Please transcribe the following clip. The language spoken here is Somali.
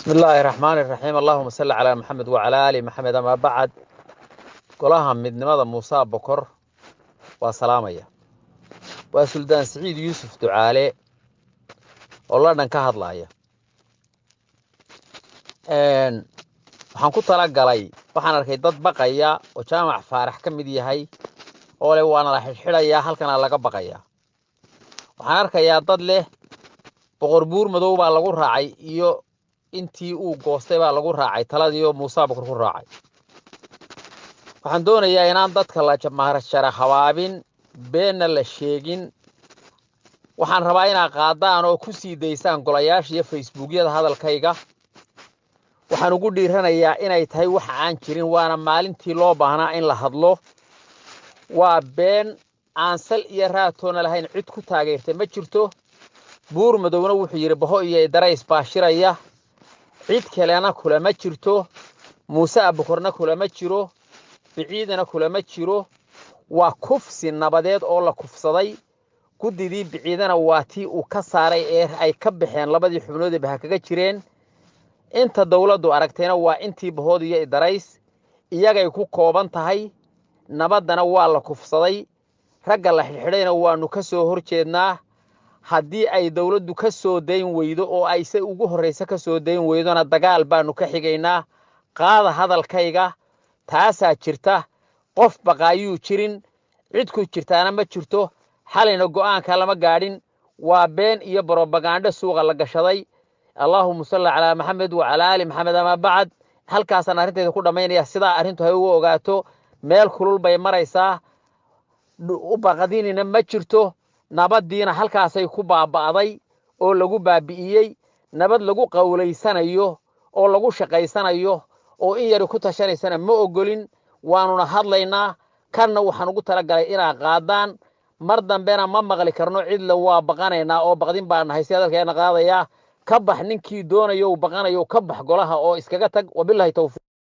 بسم الله الرحمن الرحيم اللهم صل على محمد وعلى آل محمد أما بعد قولها midnimada Muuse Bokor waa salaamaya waa Suldaan Saciid Yuusuf Ducaale oo la dhan ka hadlaya waxaan ku tala galay waxaan arkay dad baqaya oo jaamac faarax ka mid yahay oo leh waana la xidhxidhaya halkana laga baqaya waxaan arkayaa dad leh boqor buur madow baa lagu raacay iyo intii uu goostay baa lagu raacay taladii oo Muuse Bokor ku raacay waxaan doonayaa inaan dadka la jamaarashara habaabin beenna la sheegin waxaan rabaa inaa qaadaan oo ku sii daysaan golayaasha iyo facebookyada hadalkayga waxaan ugu dhiiranayaa inay tahay wax aan jirin waana maalintii loo baahnaa in la hadlo waa been aan sal iyo raatoona lahayn cid ku taageertay ma jirto buur madowna wuxuu yiri baho iyo darays baashiraya cid kalena kula ma jirto Muuse Bokorna kula ma jiro biciidana kula ma jiro waa kufsi nabadeed oo la kufsaday gudidii biciidana waa tii uu ka saaray ee ay ka baxeen labadii xubnood ee baha kaga jireen inta dawladdu aragtayna waa intii bahood iyo darays iyagay ku kooban tahay nabadana waa la kufsaday ragga la xidhxidhayna waanu ka soo horjeednaa haddii ay dawladdu ka soo dayn weydo oo ay se ugu horreysa ka soo dayn weydona dagaal baanu ka xigaynaa qaada hadalkayga taasaa jirta qof baqaayuu jirin cid ku jirtaana ma jirto xalayna go'aanka lama gaadhin waa been iyo propaganda suuqa la gashaday allahumma salli calaa maxamed wa calaa aali maxamed ama bacd halkaasaan arrinteeda ku dhammaynaya sidaa arrintu hay ugu ogaato meel kulul bay maraysaa u baqadinina ma jirto nabadiina halkaasay ku baaba'day oo lagu baabi'iyey nabad lagu qawlaysanayo oo lagu shaqaysanayo oo in yar ku tashanaysana ma ogolin waanuna hadlaynaa kanna waxaan ugu tala galay inaa qaadaan mar dambena ma maqli karno cid la waa baqanaynaa oo baqdin baan nahay si hadalkeena qaadaya ka bax ninkii doonayo baqanayo ka bax golaha oo iskaga tag wabillahi tawfiiq